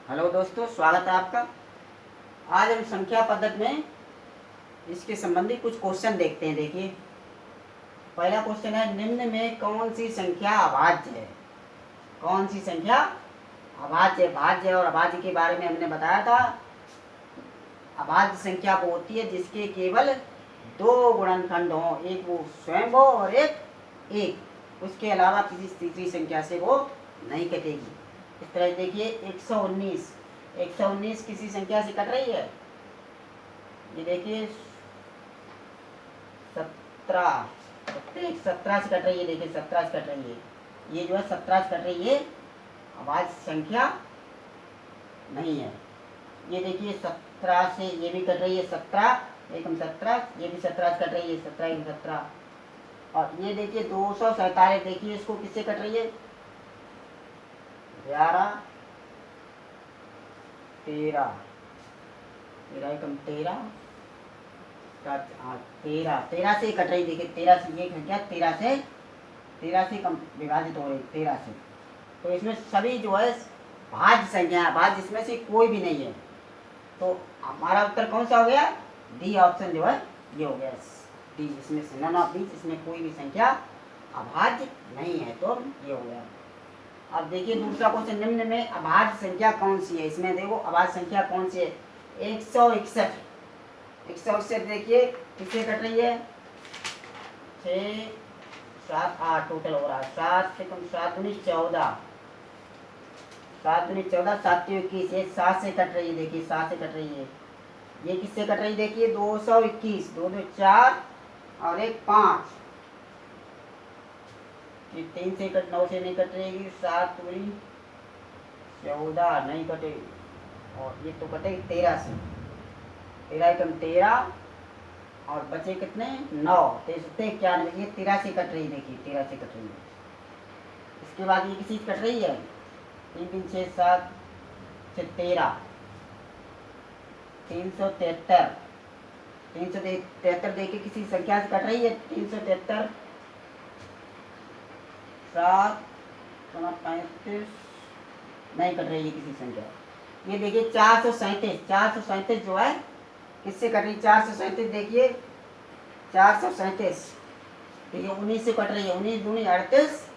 Hello दोस्तों, स्वागत है आपका। आज हम संख्या पद्धति में इसके संबंधी कुछ क्वेश्चन देखते हैं। देखिए, पहला क्वेश्चन है, निम्न में कौन सी संख्या अभाज्य है? कौन सी संख्या अभाज्य? भाज्य और अभाज्य के बारे में हमने बताया था। अभाज्य संख्या वो होती है जिसके केवल दो गुणनखंड हों, एक वो स्वयं हो और एक उसके अलावा किसी तीसरी संख्या से वो नहीं कटेगी। इस तरह देखिए, 119 किसी संख्या से कट रही है। ये देखिए 17 17 से कट रही है। देखिए 17 से कट रही है। ये जो है 17 से कट रही है, अभाज्य संख्या नहीं है। ये देखिए 17 से ये भी कट रही है, 17 एकम 17, ये भी 17 से कट रही है, 17 एकम 17। और ये देखिए 247, देखिए इसको किससे कट रही है? 11 13 एकम 13, 13 से कट रही। देखिए 13 से ये क्या, 13 से कम विभाजित हो रही, 13 से। तो इसमें सभी जो है भाज्य संख्या है, भाज्य इसमें से कोई भी नहीं है। तो हमारा उत्तर कौन सा हो गया? डी ऑप्शन जो है ये हो गया, डी। इसमें से नन ऑफ दीज, इसमें कोई भी संख्या अभाज्य नहीं है, तो ये हो गया। अब देखिए दूसरा क्वेश्चन, निम्न में अभाज्य संख्या कौन सी है? इसमें देखो अभाज्य संख्या कौन सी है? 161। 161 देखिए किससे कट रही है? 6 7 8 टोटल हो रहा है। 7 से कम 7 19 14, 7 19 14, 7 21, ये 7 से कट रही है। देखिए 7 से कट रही है। ये किससे कट रही है? देखिए 221, 2 2 4 और 1 5। ये 3 से कट, 9 से नहीं कट रहेगी। 7 दूनी 14 नहीं कटेगी। और ये तो कटेगी 13 से। 13 एकम 13 और बचे कितने? 9, 93 91। ये 13 से कट रही है। देखिए 13 से कट रही है। इसके बाद ये किसी से कट रही है? 3 3 6 7 13, 373। 373 देखिए किसी संख्या से कट रही है। 373 7 35 नहीं कट रही है किसी संख्या। ये देखिए 437 जो है किससे कट रही है? 437 देखिए 437, देखिए 19 से कट रही है। 19 दूनी 38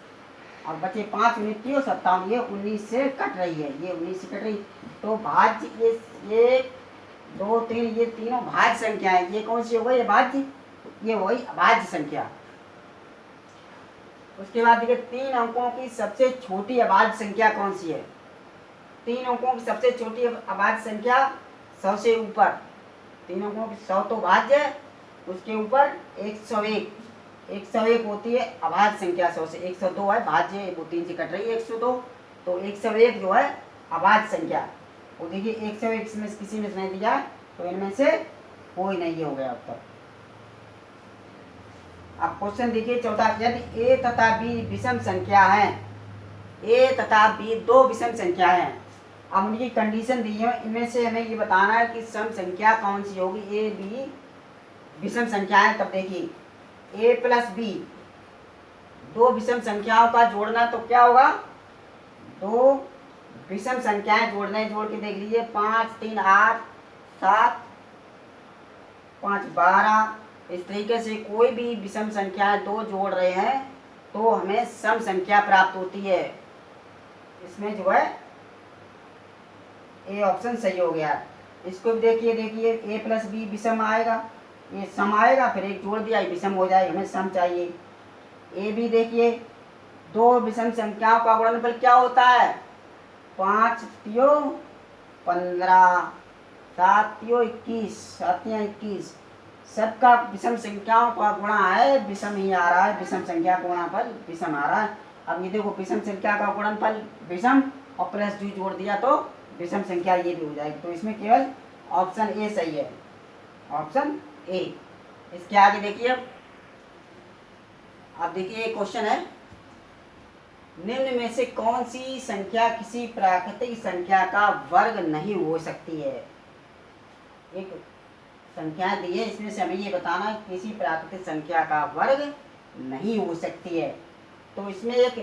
और बचे 5 मिनट और 57, ये 19 से कट रही है। ये 19 से कट रही। तो भाज्य ये 1 2 3, ये तीनों भाज्य संख्या है। ये कौन सी हो गई? भाज्य, ये हो गई अभाज्य संख्या। उसके बाद देखिए 3 अंकों की सबसे छोटी अभाज्य संख्या कौन सी है? 3 अंकों की सबसे छोटी अभाज्य संख्या 100 से ऊपर। 3 अंकों की 100 तो भाज्य है, उसके ऊपर 101 होती है अभाज्य संख्या। 100 से 102 है भाज्य, वो 3 से कट रही है 102। तो 101 जो है अभाज्य संख्या। वो देखिए 101 में किसी में नहीं दिया, तो इनमें से कोई नहीं हो गया उत्तर। अब क्वेश्चन देखिए चौथा, यदि ए तथा बी विषम संख्या है, ए तथा बी दो विषम संख्या है। अब उनकी कंडीशन दी है, इनमें से हमें ये बताना है कि सम संख्या कौन सी होगी। ए बी विषम संख्या है। तब देखिए ए प्लस बी, दो विषम संख्याओं का जोड़ना, तो क्या होगा? दो विषम संख्याएं जोड़ने, जोड़ के देख लीजिए। 5 3 8 7 5 12। इस तरीके से कोई भी विषम संख्याएं दो जोड़ रहे हैं तो हमें सम संख्या प्राप्त होती है। इसमें जो है ए ऑप्शन सही हो गया। इसको भी देखिए ए प्लस बी विषम आएगा, ये सम आएगा, फिर एक जोड़ दिया, ये विषम हो जाएगा। हमें सम चाहिए। ए भी देखिए, दो विषम संख्याओं का गुणनफल क्या होता है? 5 तियो 15, 7 तियो 21, 7 21। सबका विषम संख्याओं का गुणा है, विषम ही आ रहा है। विषम संख्या का गुणनफल विषम आ रहा है। अब ये देखो विषम संख्या का गुणनफल विषम और प्लस 2 जोड़ दिया तो विषम संख्या ये भी हो जाएगी। तो इसमें केवल ऑप्शन ए सही है, ऑप्शन ए। इसके आगे देखिए, अब देखिए एक क्वेश्चन है, निम्न में से कौन सी संख्या किसी प्राकृतिक संख्या का वर्ग नहीं हो सकती है? एक संख्या दी है, इसमें से हमें ये बताना है किसी प्राकृतिक संख्या का वर्ग नहीं हो सकती है। तो इसमें एक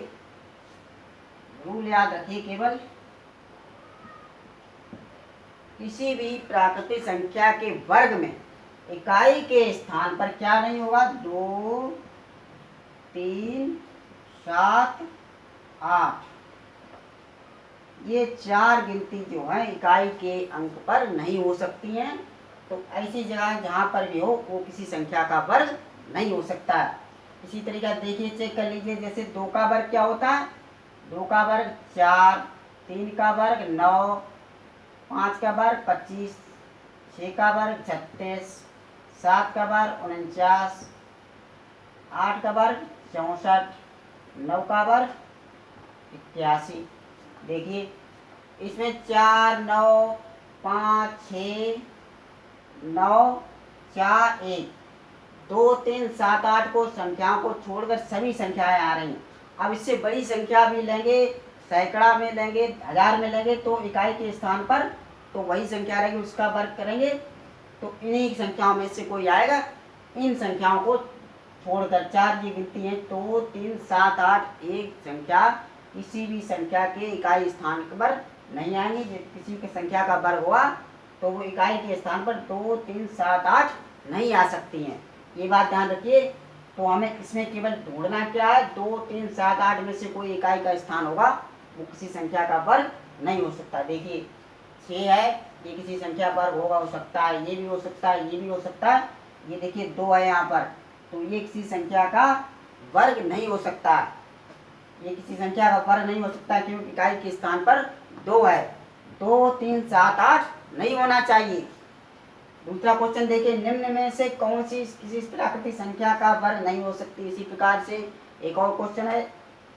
रूल याद रखिए केवल, किसी भी प्राकृतिक संख्या के वर्ग में इकाई के स्थान पर क्या नहीं होगा? 2, 3, 7, 8, ये 4 गिनती जो है इकाई के अंक पर नहीं हो सकती हैं। तो ऐसी जगह जहाँ पर भी हो वो किसी संख्या का वर्ग नहीं हो सकता है। इसी तरीका देखिए, चेक कर लीजिए, जैसे 2 का वर्ग क्या होता है? 2 का वर्ग 4, 3 का वर्ग 9, 5 का वर्ग 25, 6 का वर्ग 36, 7 का वर्ग 49, 8 का वर्ग 64, 9 का वर्ग 81। देखिए इसमें 4, 9, 5, 6, 9, 4, 1, 2, 3, 7, 8 को संख्याओं को छोड़कर सभी संख्याएं आ रही हैं। अब इससे बड़ी संख्या भी लेंगे, सैकड़ा में लेंगे, हजार में लेंगे, तो इकाई के स्थान पर तो वही संख्या रहेगी, उसका वर्ग करेंगे तो इन्हीं संख्याओं में से कोई आएगा। इन संख्याओं को छोड़कर 4 की गिनती है, 2, 3, 7, 8, एक संख्या किसी भी संख्या के इकाई स्थान पर नहीं आएंगी। किसी की संख्या का वर्ग हुआ तो वो इकाई के स्थान पर 2, 3, 7, 8 नहीं आ सकती हैं। ये बात ध्यान रखिए। तो हमें इसमें केवल ढूंढना क्या है? 2, 3, 7, 8 में से कोई इकाई का स्थान होगा, वो किसी संख्या का वर्ग नहीं हो सकता। देखिए 6 है, ये किसी संख्या वर्ग होगा, हो सकता है, ये भी हो सकता है, ये भी हो सकता है। ये देखिए 2 है यहाँ पर, तो ये किसी संख्या का वर्ग नहीं हो सकता। ये किसी संख्या का वर्ग नहीं हो सकता क्योंकि इकाई के स्थान पर 2 है। 2, 3, 7, 8 नहीं होना चाहिए। दूसरा क्वेश्चन देखिए, निम्न में से कौन सी किसी प्राकृतिक संख्या का वर्ग नहीं हो सकती? इसी प्रकार से एक और क्वेश्चन है।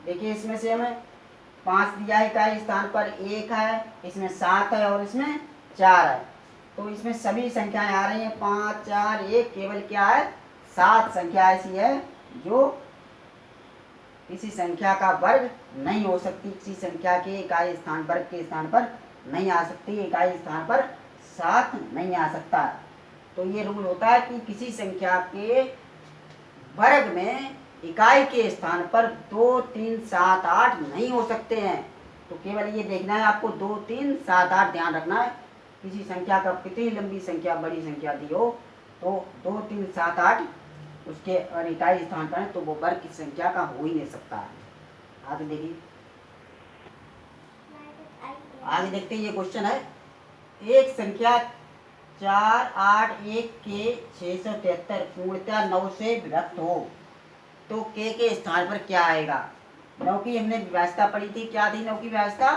देखिए इसमें से हमें 5 दिया है, इकाई स्थान पर 1 है, इसमें 7 है और इसमें 4 है। तो इसमें सभी संख्याएं आ रही हैं 5, 4, 1, केवल क्या है? 7 संख्या ऐसी है जो किसी संख्या का वर्ग नहीं हो सकती। किसी संख्या के इकाई स्थान पर के स्थान पर नहीं आ सकती, इकाई स्थान पर 7 नहीं आ सकता। तो ये रूल होता है कि किसी संख्या के वर्ग में इकाई के स्थान पर 2, 3, 7, 8 नहीं हो सकते हैं। तो केवल ये देखना है आपको, 2, 3, 7, 8 ध्यान रखना है। किसी संख्या का कितनी लंबी संख्या, बड़ी संख्या दी हो तो 2, 3, 7, 8 उसके अगर इकाई स्थान पर है तो वो वर्ग की संख्या का हो ही नहीं सकता है। आगे देखिए, आगे देखते हैं। ये क्वेश्चन है, एक संख्या 4, 8, 1 के 673 पूर्णतः 9 से विभक्त हो तो के स्थान पर क्या आएगा? 9 की हमने व्यवस्था पढ़ी थी, क्या थी 9 की व्यवस्था?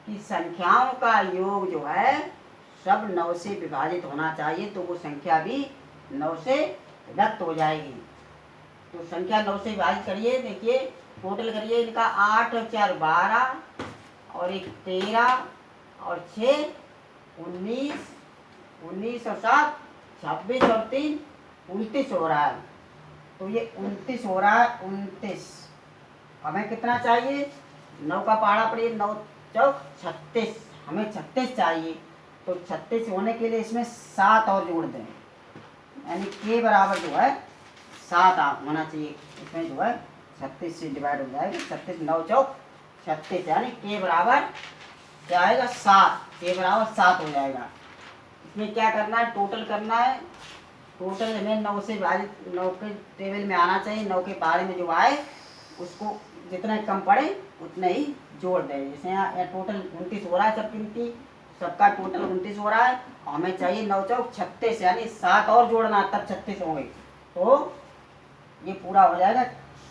कि संख्याओं का योग जो है सब 9 से विभाजित होना चाहिए, तो वो संख्या भी 9 से विभक्त हो जाएगी। तो संख्या 9 से विभाजित करिए, देखिए टोटल करिए इनका, 8 और 4 12 और 1 13 और 6 19, 19 और 7 26 और 3 29 हो रहा है। तो ये 29 हो रहा है, 29। हमें कितना चाहिए? 9 का पहाड़ा पड़िए, 9 चौक 36, हमें 36 चाहिए। तो 36 होने के लिए इसमें 7 और जोड़ दें, यानी के बराबर जो है 7 होना चाहिए। इसमें जो है 36 से डिवाइड हो जाएगा, 36, 9 चौक 36, यानी के बराबर क्या आएगा? 7। के बराबर 7 हो जाएगा। इसमें क्या करना है? टोटल करना है। टोटल हमें 9 से विभाजित, 9 के टेबल में आना चाहिए। 9 के बारे में जो आए उसको जितना कम पड़े उतना ही जोड़ दें। जैसे यहाँ टोटल 29 हो रहा है, सब गिनती सबका टोटल 29 हो रहा है, हमें चाहिए 9 चौक 36, यानी 7 और जोड़ना तब 36 होंगे। तो ये पूरा हो जाएगा,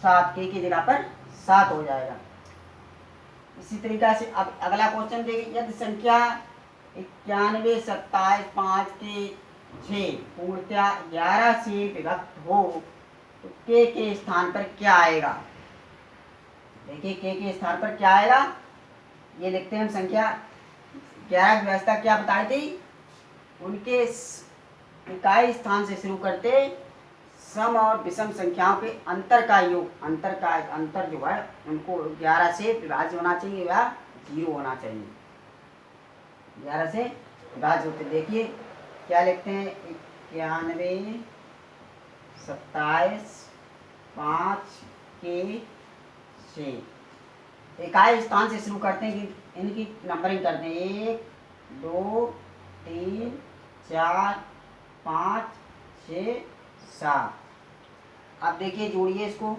7 के की जगह पर 7 हो जाएगा। इसी तरीका से अब अगला क्वेश्चन देखिए, यदि संख्या 91, 27, 5 के 6 पूर्णतः 11 से विभक्त हो तो के स्थान पर क्या आएगा? देखिए के स्थान पर क्या आएगा, ये लिखते हैं हम। संख्या 11 की व्यवस्था क्या बताई थी? उनके इकाई स्थान से शुरू करते सम और विषम संख्याओं के अंतर का योग, अंतर जो है उनको 11 से विभाज्य होना चाहिए या 0 होना चाहिए। 11 से विभाज्य होते, देखिए क्या लिखते हैं, 91, 27, 5 के 6 इकाई स्थान से शुरू करते हैं कि इनकी नंबरिंग करते हैं, 1 2 3 4 5 6 7। अब देखिए जोड़िए इसको,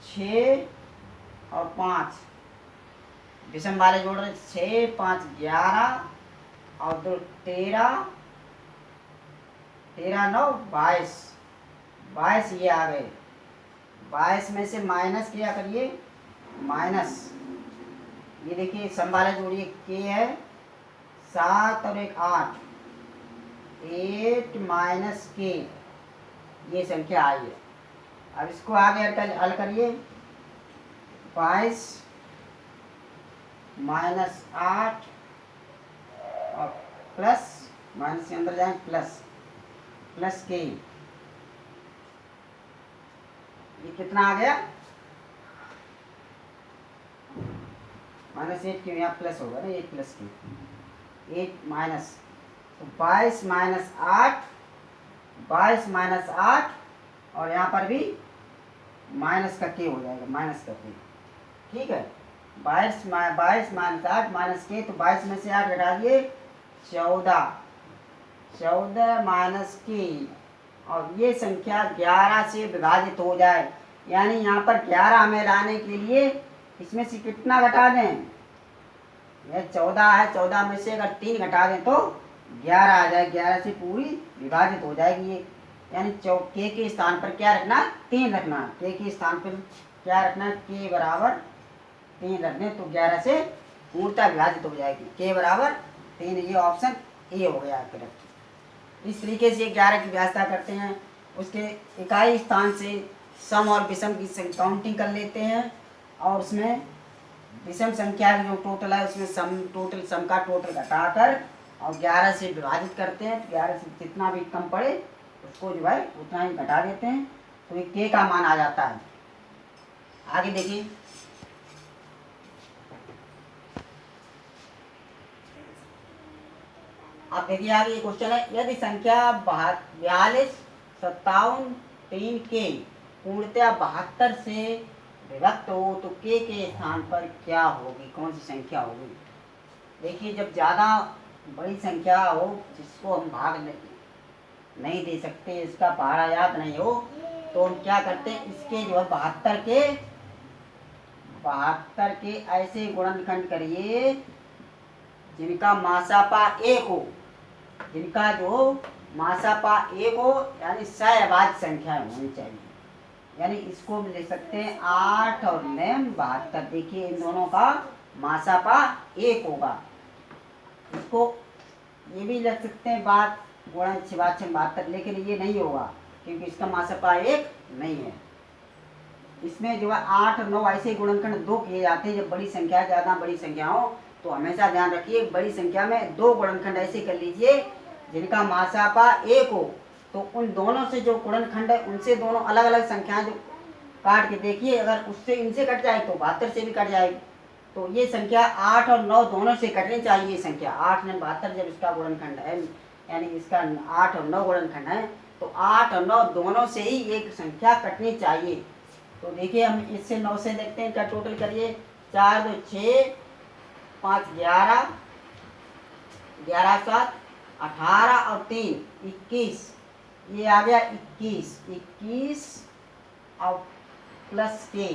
6 और 5 विषम वाले जोड़ रहे, 6 5 11 और 2 13, 13 9 22, 22 ये आ गए। 22 में से माइनस किया करिए, माइनस ये देखिए सम वाले जोड़िए, के है 7 और 1 8, 8 माइनस के, ये संख्या आई है। अब इसको आगे हल करिए, 22 माइनस 8 और प्लस, माइनस के अंदर जाए प्लस, प्लस के, ये कितना आ गया, -8 क्यों, यहाँ प्लस होगा ना, 8 प्लस के, 8 माइनस, तो 22 माइनस 8, 22 माइनस 8 और यहाँ पर भी माइनस का के हो जाएगा, माइनस का के, ठीक है। 22 माइनस 8 माइनस के, तो 22 में से 8 घटा दिए 14, 14 माइनस के, और ये संख्या 11 से विभाजित हो जाए, यानी यहाँ पर 11 हमें लाने के लिए इसमें से कितना घटा दें, यह 14 है, 14 में से अगर 3 घटा दें तो 11 आ जाए, 11 से पूरी विभाजित हो जाएगी ये, यानी के स्थान पर क्या रखना, 3 रखना, के स्थान पर क्या रखना, के बराबर 3 रखने, तो 11 से पूर्णतः विभाजित हो जाएगी, के बराबर 3, ये ऑप्शन ए हो गया करेक्ट। इस तरीके से 11 की व्यवस्था करते हैं, उसके इकाई स्थान से सम और विषम की काउंटिंग कर लेते हैं, और उसमें विषम संख्या जो टोटल है उसमें सम का टोटल घटाकर और 11 से विभाजित करते हैं, तो 11 से जितना भी कम पड़े उसको जो है उतना ही घटा देते हैं, तो ये के का मान आ जाता है। आगे देखिए, अब देखिए आगे ये क्वेश्चन है, यदि संख्या 42 57 3 के पूर्णतया 72 से विभक्त हो तो के स्थान पर क्या होगी, कौन सी संख्या होगी। देखिए जब ज़्यादा बड़ी संख्या हो जिसको हम भाग नहीं दे सकते, इसका पहाड़ा याद नहीं हो, तो हम क्या करते हैं, इसके जो है 72 के ऐसे गुणनखंड करिए जिनका मासापा 1 हो, जिनका जो मासापा 1 हो, यानी सहअभाज्य संख्या होनी चाहिए, यानी इसको हम ले सकते हैं 8 और 72। देखिए इन दोनों का मासापा 1 होगा, इसको ये भी लिख सकते हैं बात गुणन 72, लेकिन ये नहीं होगा क्योंकि इसका मासापा 1 नहीं है। इसमें जो है 8 और 9 ऐसे गुणनखंड 2 किए जाते हैं जब बड़ी संख्या, ज़्यादा बड़ी संख्या हो, तो हमेशा ध्यान रखिए बड़ी संख्या में 2 गुणनखंड ऐसे कर लीजिए जिनका मासापा 1 हो, तो उन दोनों से जो गुणनखंड है उनसे दोनों अलग अलग संख्याएं जो काट के देखिए, अगर उससे इनसे कट जाए तो 72 से भी कट जाएगी, तो ये संख्या 8 और 9 दोनों से कटनी चाहिए। ये संख्या 8 और 72 जब इसका गुणनखंड है, यानी इसका 8 और 9 गुणनखंड है, तो 8 और 9 दोनों से ही एक संख्या कटनी चाहिए। तो देखिए हम इससे 9 से देखते हैं, इनका टोटल करिए, 4 2 6 5 11, 11 7 18 और 3 21, ये आ गया 21 और प्लस के,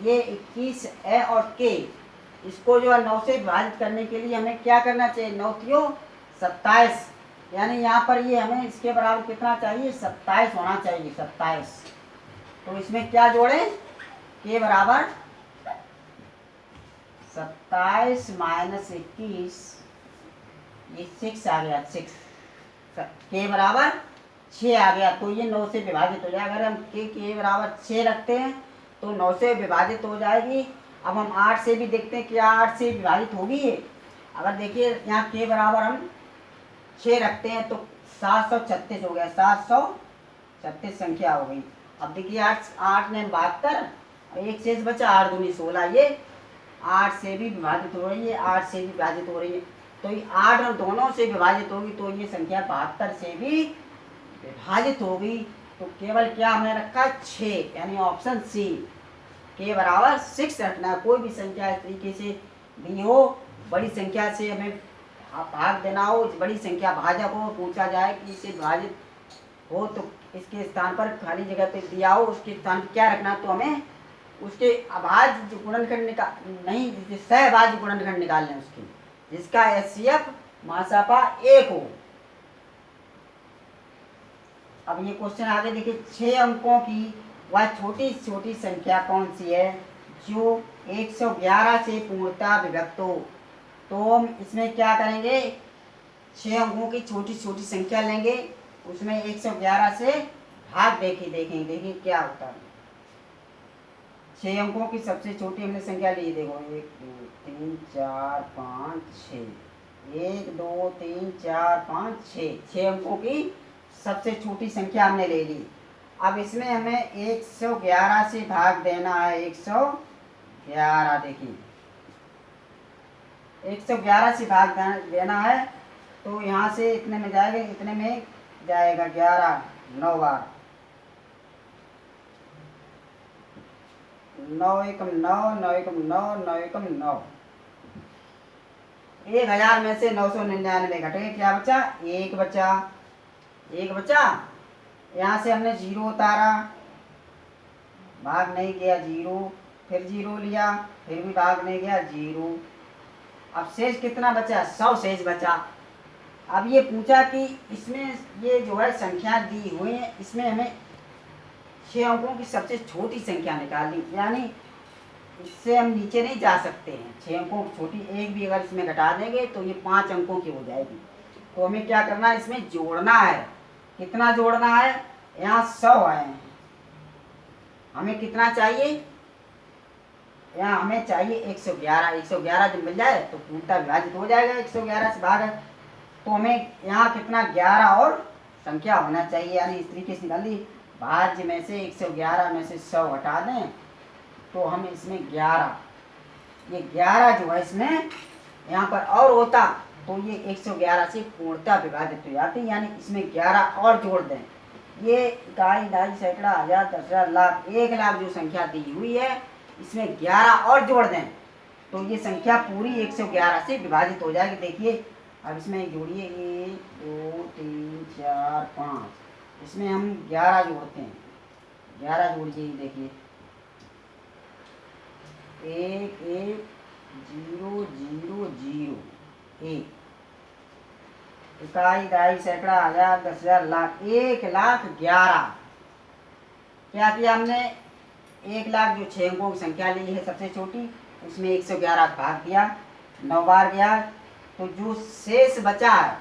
ये 21 है और के, इसको जो है 9 से विभाजित करने के लिए हमें क्या करना चाहिए, 9 3 27, यानी यहाँ पर ये हमें इसके बराबर कितना चाहिए, 27 होना चाहिए, 27। तो इसमें क्या जोड़े, के बराबर 27 माइनस 21, ये 6 आ गया, 6 के बराबर 6 आ गया, तो ये 9 से विभाजित हो जाएगा। अगर हम के बराबर 6 रखते हैं तो 9 से विभाजित हो जाएगी। अब हम 8 से भी देखते हैं क्या 8 से विभाजित होगी ये, अगर देखिए यहाँ के बराबर हम 6 रखते हैं तो 736 हो गया, 736 संख्या हो गई। अब देखिए 8 ने 72 और एक शेष बचा, 8 दूनी 16, ये 8 से भी विभाजित हो रही है, 8 से भी विभाजित हो रही है, तो ये 8 और दोनों से विभाजित होगी, तो ये संख्या 72 से भी विभाजित होगी। तो केवल क्या हमने रखा, 6, यानी ऑप्शन सी, के बराबर 6 रखना है। कोई भी संख्या इस तरीके से दी हो बड़ी संख्या से हमें भाग देना हो, बड़ी संख्या भाजक हो, पूछा जाए कि इसे विभाजित हो तो इसके स्थान पर खाली जगह पे दिया हो, उसके स्थान पर क्या रखना, तो हमें उसके अभाज्य गुणनखंड निकाल नहीं, सहभाज्य गुणनखंड निकालने उसकी, जिसका HCF मासापा 1 हो। अब ये क्वेश्चन आगे देखिए, 6 अंकों की वह छोटी छोटी संख्या कौन सी है जो 111 से पूर्णतः विभक्त हो। तो हम इसमें क्या करेंगे, 6 अंकों की छोटी छोटी संख्या लेंगे, उसमें 111 से भाग देखेंगे क्या होता है। 6 अंकों की सबसे छोटी हमने संख्या ली, देखो 1 2 3 4 5 6, 1 2 3 4 5 6, 6 अंकों की सबसे छोटी संख्या हमने ले ली। अब इसमें हमें 111 से भाग देना है, 111, देखिए 111 से भाग देना है, तो यहाँ से इतने में जाएगा, इतने में जाएगा 11, 9 बार, 9 एकम 9, 9 एकम 9, 9 एकम 9, 1000 में से 999 घटे, क्या बचा, 1 बचा, 1 बचा। यहाँ से हमने 0 उतारा, भाग नहीं गया 0, फिर 0 लिया, फिर भी भाग नहीं गया 0। अब शेष कितना बचा, 100 शेष बचा। अब ये पूछा कि इसमें ये जो है संख्या दी हुई है, इसमें हमें 6 अंकों की सबसे छोटी संख्या निकालनी, यानी इससे हम नीचे नहीं जा सकते हैं। 6 अंकों की छोटी एक भी अगर इसमें घटा देंगे तो ये 5 अंकों की हो जाएगी। तो हमें क्या करना है, इसमें जोड़ना है। कितना जोड़ना है, यहाँ 100 है, हमें कितना चाहिए, यहाँ हमें चाहिए 111। 111 जब मिल जाए तो पूर्णतः विभाजित हो जाएगा, 111 से भाग है, तो हमें यहाँ कितना 11 और संख्या होना चाहिए, यानी इस तरीके से निकाल दी। भाज्य में से 111 में से 100 हटा दें तो हम इसमें 11, ये 11 जो है इसमें यहाँ पर और होता तो ये 111 से पूर्णतः विभाजित हो जाती, यानी इसमें 11 और जोड़ दें। ये इकाई, ढाई, सैकड़ा, 1000, 10,000, लाख, 1 लाख जो संख्या दी हुई है, इसमें 11 और जोड़ दें तो ये संख्या पूरी 111 से विभाजित हो जाएगी। देखिए अब इसमें जोड़िए, 1 2 3 4 5, इसमें हम 11 जोड़ते हैं, 11 जोड़िए, देखिए 1 1 0 0 0 1, इकाई, ढाई, सैकड़ा, 1000, 10,000, लाख, 1,11,000। क्या किया हमने, 1 लाख जो 6 अंकों की संख्या ली है सबसे छोटी, उसमें 111 भाग दिया, 9 बार गया, तो जो शेष बचा है,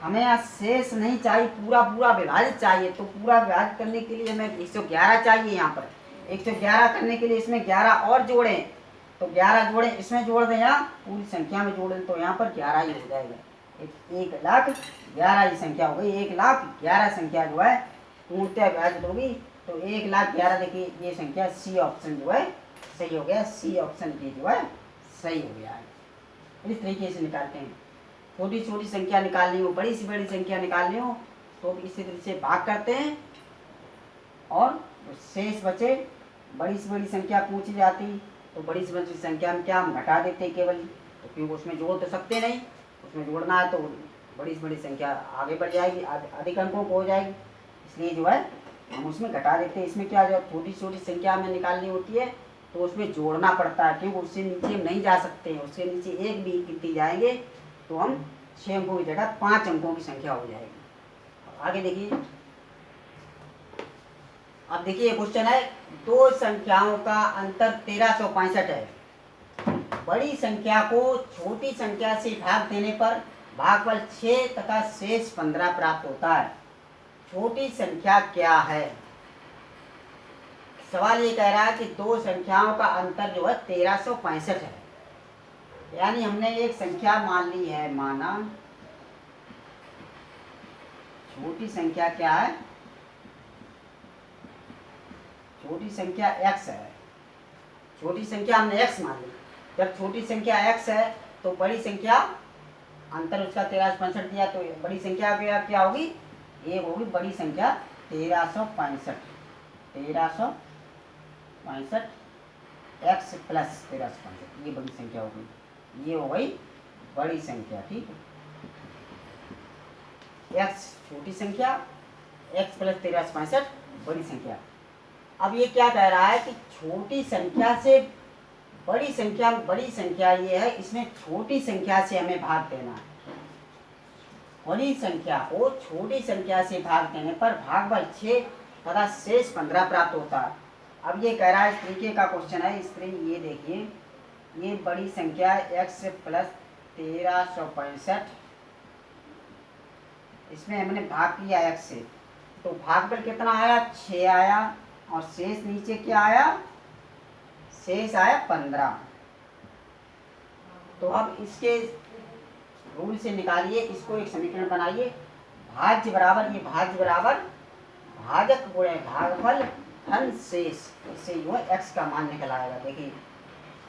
हमें यहाँ शेष नहीं चाहिए, पूरा पूरा विभाजित चाहिए। तो पूरा विभाजित करने के लिए हमें 111 चाहिए। यहाँ पर 111 करने के लिए इसमें 11 और जोड़ें, तो 11 जोड़ें, इसमें जोड़ दें, यहाँ पूरी संख्या में जोड़ दें तो यहाँ पर 11 ही हो जाएगा। 1,11,000 संख्या हो गई, 1,11,000 संख्या जो है पूर्णतः विभाजित होगी। तो 1,11,000, देखिए ये संख्या सी ऑप्शन जो है सही हो गया, सी ऑप्शन की जो है सही हो गया है। इस तरीके से निकालते हैं। छोटी छोटी संख्या निकालनी हो, बड़ी से बड़ी संख्या निकालनी हो तो इसी तरह से भाग करते हैं, और शेष बचे, बड़ी से बड़ी संख्या पूछी जाती तो बड़ी से बड़ी संख्या में क्या हम घटा देते केवल, तो क्योंकि उसमें जोड़ तो सकते नहीं, उसमें जोड़ना है तो बड़ी से बड़ी संख्या आगे बढ़ जाएगी, अधिक अंकों को हो जाएगी, इसलिए जो है हम उसमें घटा देते हैं। इसमें क्या, जो छोटी छोटी संख्या हमें निकालनी होती है तो उसमें जोड़ना पड़ता है, क्योंकि उससे नीचे हम नहीं जा सकते हैं। उससे नीचे एक भी गिनती जाएंगे तो हम 6 अंकों की जगह 5 अंकों की संख्या हो जाएगी। आगे देखिए, अब देखिए क्वेश्चन है, दो संख्याओं का अंतर 1365 है। बड़ी संख्या को छोटी संख्या से भाग देने पर भागफल 6 तथा शेष 15 प्राप्त होता है। छोटी संख्या क्या है? सवाल ये कह रहा है कि दो संख्याओं का अंतर जो है 1365 है, यानी हमने एक संख्या मान ली है, माना छोटी संख्या क्या है, छोटी संख्या x है, छोटी संख्या हमने x मान ली। जब छोटी संख्या x है तो बड़ी संख्या अंतर उसका 1365 दिया, तो बड़ी संख्या क्या होगी, ये होगी बड़ी संख्या 1365, 1365 x प्लस 1365, ये बड़ी संख्या होगी, ये हो गई बड़ी संख्या, ठीक है। x छोटी संख्या, x प्लस 1365 बड़ी संख्या। अब ये क्या कह रहा है कि छोटी संख्या से बड़ी संख्या ये है, इसमें छोटी संख्या से हमें भाग देना है। बड़ी संख्या को छोटी संख्या से भाग देने पर भागफल 6 तथा शेष 15 प्राप्त होता है। अब ये कह रहा है, इस तरीके का क्वेश्चन है। इस तरीके ये देखिए, ये बड़ी संख्या x प्लस 1365, इसमें हमने भाग किया x से, तो भागफल कितना आया? 6 आया, और शेष नीचे क्या आया? शेष आया 15। तो अब इसके रूल से निकालिए, इसको एक समीकरण बनाइए। भाज्य बराबर, ये भाज्य बराबर भाजक गुणे भागफल धन शेष, इससे जो है x का मान निकल आएगा। देखिए,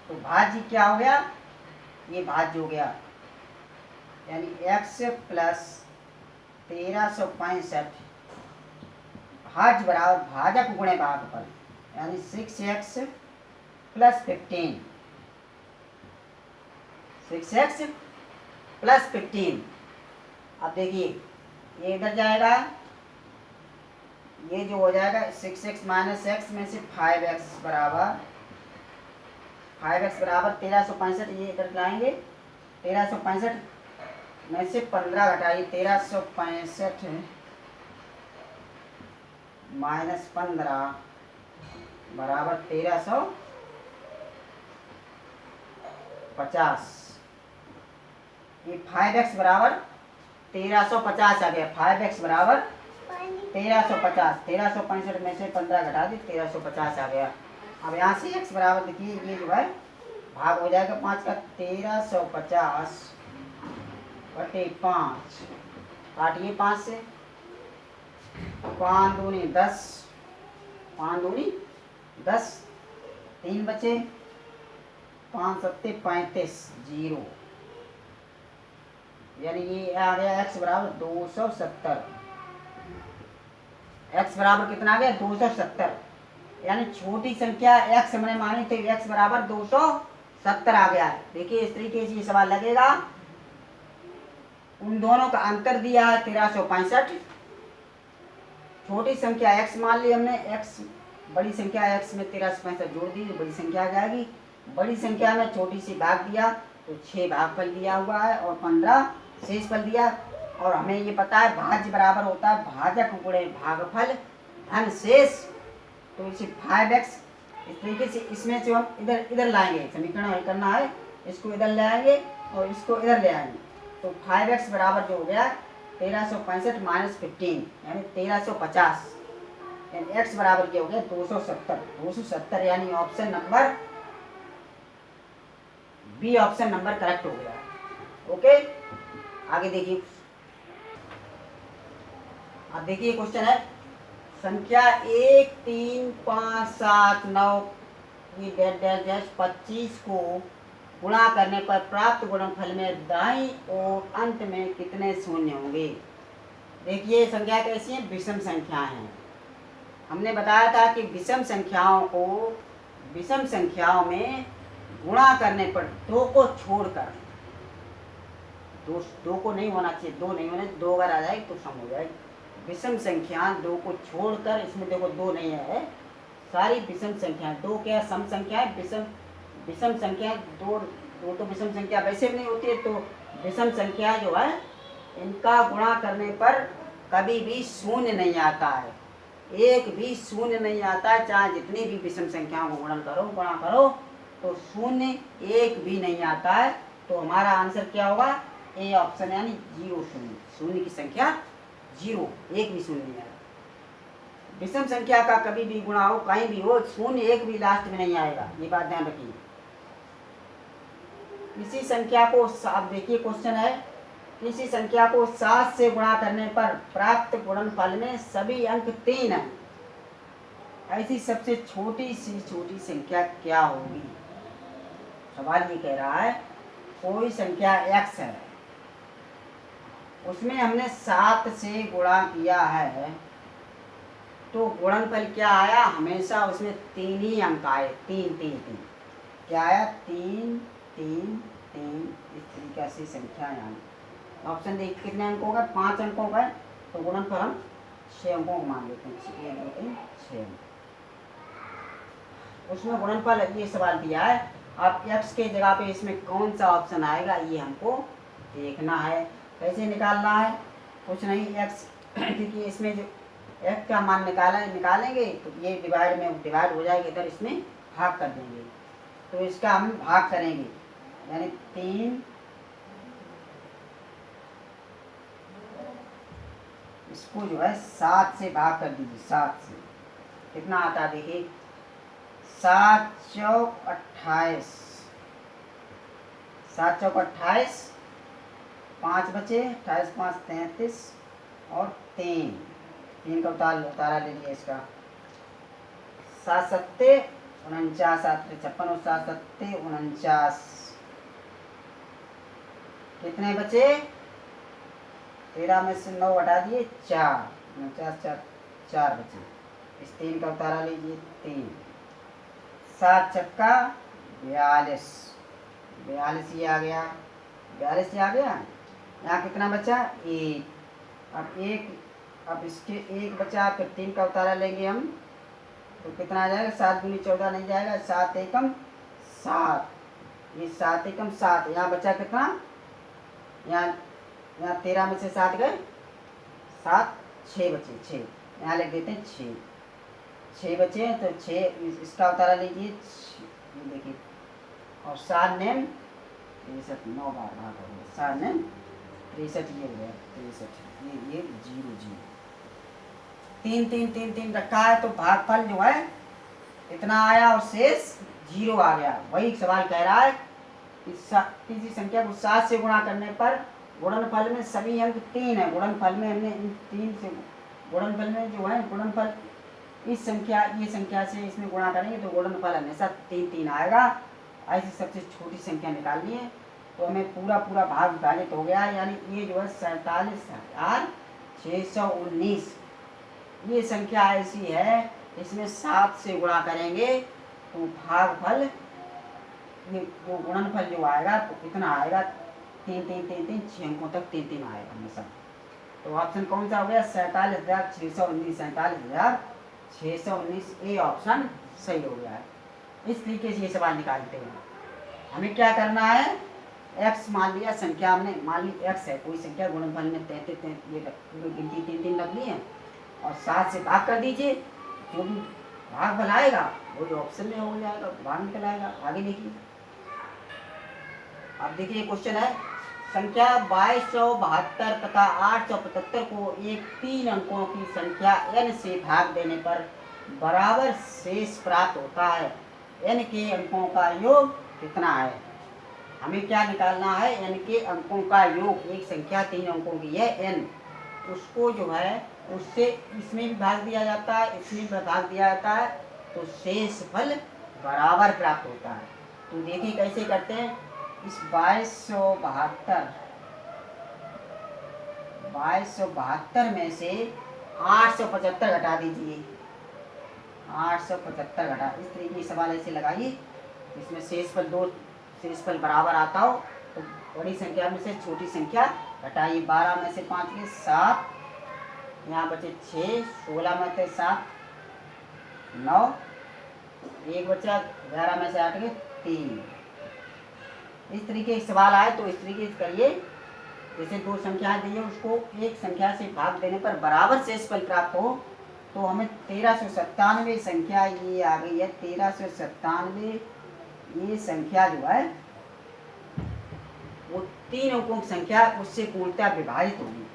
तो भाज्य क्या हो गया? ये भाज्य हो गया, यानी x प्लस 1365 भाज्य बराबर भाजक गुणे भागफल, यानी 6x प्लस 15, 6x प्लस 15। अब देखिए, ये इधर जाएगा, ये जो हो जाएगा 6x माइनस x में से 5x बराबर 1365, ये इधर लाएंगे। 1365 में से 15 घटाइए, 1365 माइनस 15 बराबर 1350। ये 5x बराबर 1350 आ गया। 5x बराबर 1350, 1365 में से 15 घटा दी, 1350 आ गया। अब यहाँ से x बराबर देखिए, ये जो है भाग हो जाएगा 5 का, 1350 बटे 5, काटिए 5 से, 5 दूनी 10, 5 दूनी 10, 3 बचे, 5 सत्ते 35, 0, यानी ये आ गया x बराबर 270। x बराबर कितना आ गया? 270, यानी छोटी संख्या x हमने मानी थी, x बराबर 270 आ गया है। देखिए, इस तरीके से ये सवाल लगेगा। उन दोनों का अंतर दिया है 1365, छोटी संख्या x मान ली हमने, x बड़ी संख्या x में 1365 जोड़ दी, बड़ी संख्या आ जाएगी। बड़ी संख्या में छोटी सी भाग दिया, तो 6 भागफल दिया हुआ है और 15 शेष फल दिया। और हमें ये पता है भाज्य बराबर होता है भाजक गुणे भागफल धन शेष, तो इसे 5x, इस तरीके से इसमें से हम इधर लाएंगे, समीकरण हल करना है, इसको इधर ले आएंगे और इसको इधर ले आएंगे। तो 5x बराबर जो हो गया 1365 माइनस 15, यानी 1350, यानी x बराबर क्या हो गया? 270, यानी option number B, option number correct हो गया। ओके, आगे देखिए। अब देखिए, क्वेश्चन है संख्या 1 3 5 7 9 की डैश डैश डैश 25 को गुणा करने पर प्राप्त गुणनफल में दाईं और अंत में कितने शून्य होंगे? देखिए, संख्या कैसी है? विषम संख्याएं हैं। हमने बताया था कि विषम संख्याओं में गुणा करने पर 2 को छोड़कर, दो को नहीं होना चाहिए, 2 नहीं होना, 2 अगर आ जाए तो सम हो जाएगी। विषम संख्या 2 को छोड़कर, इसमें देखो 2 नहीं है, सारी विषम संख्या, 2 क्या सम संख्या है, विषम संख्या, 2 तो विषम संख्या वैसे भी नहीं होती है। तो विषम संख्या जो है, इनका गुणा करने पर कभी भी शून्य नहीं आता है, एक भी शून्य नहीं आता है। चाहे जितनी भी विषम संख्याओं को गुणा करो तो शून्य एक भी नहीं आता है। तो हमारा आंसर क्या होगा? ए ऑप्शन, यानी 0 शून्य की संख्या 0, एक भी शून्य नहीं आएगा। विषम संख्या का कभी भी गुणा हो, कहीं भी हो, शून्य एक भी लास्ट में नहीं आएगा, ये बात ध्यान रखिए। किसी संख्या को, आप देखिए क्वेश्चन है, किसी संख्या को 7 से गुणा करने पर प्राप्त गुणनफल में सभी अंक 3 हैं, ऐसी सबसे छोटी संख्या क्या होगी? सवाल ये कह रहा है, कोई संख्या x है, उसमें हमने 7 से गुणा किया है, तो गुणनफल क्या आया? हमेशा उसमें 3 ही अंक आए, 3 3 3। क्या आया? 3 3 3, इस तरीके ऐसी संख्या यानी ऑप्शन डी कितने अंकों का 5 अंकों का है, तो गुणनफल हम 6 अंकों को मान लेते हैं, 1 2 3 6 अंक। उसमें गुणनफल ये सवाल दिया है, अब x के जगह पे इसमें कौन सा ऑप्शन आएगा ये हमको देखना है। कैसे निकालना है, कुछ नहीं x क्योंकि इसमें जो x का मान निकालेंगे तो ये डिवाइड हो जाएगा, इधर इसमें भाग कर देंगे, तो इसका हम भाग करेंगे यानी 3, इसको जो है 7 से भाग कर दीजिए। 7 से कितना आता है देखिए, 7 चौक 28, 7 चौक 28, 5 बचे, 28 5 33 और 3 का उतारा लीजिए इसका, 7 सत्ते 49, 7 56 और 7 सत्ते 49, कितने बचे, 13 में से 9 हटा दिए 4, 49 4 बचे, इस 3 का उतारा लीजिए 3, 7 चक्का 42, 42 ये आ गया, 42 ये आ गया। यहाँ कितना बचा 1, अब इसके 1 बचा, फिर 3 का उतारा लेंगे हम, तो कितना आ जाएगा, 7 दूनी 14 नहीं जाएगा, 7 एकम 7, ये 7 एकम 7, यहाँ बचा कितना, यहाँ 13 में से 7 गए, 7 6 बचे, 6 यहाँ लिख देते हैं 6 बचे, तो 6 इसका उतारा लीजिए, ये देखिए, और 7 नेम 63, 9 बार भाग हो गया, 7 नेम 63 ये हो गया, 63 ये 0 0, 3 3 3 3 रखा है, तो भागफल जो है इतना आया और शेष 0 आ गया। वही सवाल कह रहा है किसी संख्या को 7 से गुणा करने पर गुणनफल में सभी अंक 3 है, गुणनफल में हमने इन 3 से गुणनफल में जो है गुणनफल इस संख्या ये संख्या से इसमें गुणा करेंगे तो गुणनफल हमेशा 3 3 आएगा। ऐसी सबसे छोटी संख्या निकालनी है, तो हमें पूरा भाग विभाजित हो गया, यानी ये जो है 47,619 ये संख्या ऐसी है, इसमें 7 से गुणा करेंगे तो भागफल ये वो गुणनफल जो आएगा तो कितना आएगा, 3 3 3 3 6 अंकों तक 3 3 आएगा हमेशा। तो ऑप्शन कौन सा हो गया, 47,619, 47,619 ए ऑप्शन सही हो गया है। इस तरीके से ये सवाल निकालते हैं। हमें क्या करना है, x मान लिया संख्या, हमने मान ली x है कोई संख्या, गुणनफल में 33 ये गिनती 3 3 रख ली है और 7 से भाग कर दीजिए, जो भी भागफल आएगा वो जो ऑप्शन में हो जाएगा, भाग निकल आएगा। आगे देखिए, अब देखिए क्वेश्चन है, संख्या 2272 तथा 875 को एक 3 अंकों की संख्या n से भाग देने पर बराबर शेष प्राप्त होता है, n के अंकों का योग कितना है। हमें क्या निकालना है, n के अंकों का योग, एक संख्या 3 अंकों की है n, उसको जो है उससे इसमें भी भाग दिया जाता है, इसमें भी भाग दिया जाता है, तो शेष फल बराबर प्राप्त होता है। तो देखिए कैसे करते हैं, इस 2272 में से 875 घटा दीजिए, 875 घटा, इस तरीके की सवाल ऐसे लगाइए इसमें शेषफल बराबर आता हो, तो बड़ी संख्या में से छोटी संख्या घटाइए। 12 में से 5 के 7, यहाँ बचे 6, 16 में से 7 9, 1 बचा, 11 में से 8 के 3। इस तरीके के सवाल आए तो इस तरीके से करिए, जैसे 2 संख्याएं दी है उसको एक संख्या से भाग देने पर बराबर शेषफल प्राप्त हो, तो हमें 1397 संख्या ये आ गई है, 1397 ये संख्या जो है वो 3 अंकों की संख्या उससे पूर्णतः विभाजित होगी।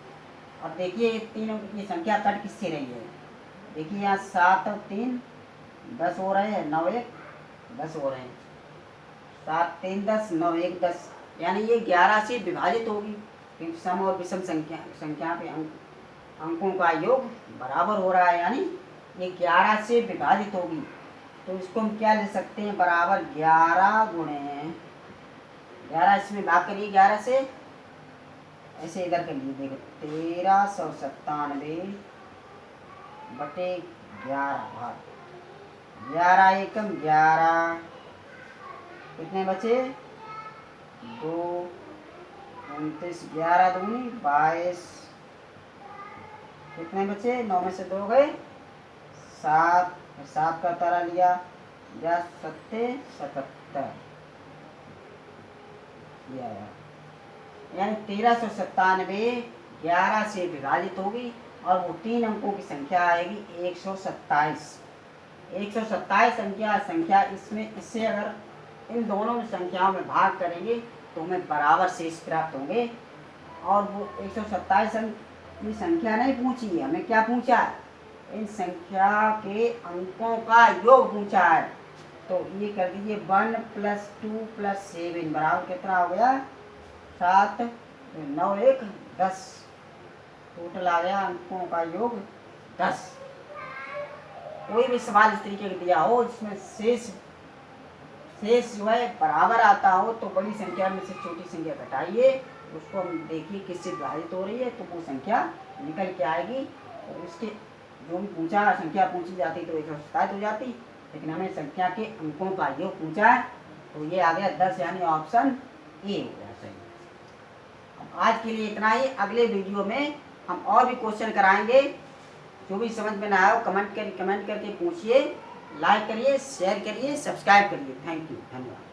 अब देखिए ये 3 अंक की संख्या कट किससे रही है, देखिए यहाँ 7 और 3 10 हो रहे हैं, 9 1 10 हो रहे हैं, 7 3 10 9 1 10, यानी ये 11 से विभाजित होगी, क्योंकि सम और विषम संख्या पे अंकों का योग बराबर हो रहा है, यानी ये 11 से विभाजित होगी। तो इसको हम क्या ले सकते हैं, बराबर 11 गुणे 11, इसमें भाग करिए 11 से, ऐसे इधर कर लीजिए, देखो 1397 बटे 11 भाग 11 एकम 11, कितने बचे 2, 29, 11 दूनी 22, कितने बचे? 9 में से 2 गए 7, 7 का तारा लिया या 77 लिया, यानी 1397 11 से विभाजित होगी और वो 3 अंकों की संख्या आएगी 127। 127 संख्या इसमें, इससे अगर इन दोनों संख्याओं में भाग करेंगे तो हमें बराबर शेष प्राप्त होंगे। और वो 127 अंक की संख्या नहीं पूछी है, हमें क्या पूछा है? इन संख्या के अंकों का योग पूछा है। तो ये कर दीजिए 1 + 2 + 7 बराबर कितना हो गया? 7, 9, 1, 10। टोटल आ गया अंकों का योग 10। कोई भी सवाल इस तरीके का दिया हो जिसमें शेष जो है बराबर आता हो तो बड़ी संख्या में से छोटी संख्या घटाइए, उसको हम देखिए किससे विभाजित हो रही है तो वो संख्या निकल के आएगी। और उसके जो भी पूछा संख्या पूछी जाती तो 127 हो जाती, लेकिन हमें संख्या के अंकों का योग पूछा है तो ये आ गया 10, यानी ऑप्शन ए हो गया सही। अब आज के लिए इतना ही। अगले वीडियो में हम और भी क्वेश्चन कराएंगे। जो भी समझ में ना आए कमेंट करके पूछिए, लाइक करिए, शेयर करिए, सब्सक्राइब करिए। थैंक यू, धन्यवाद।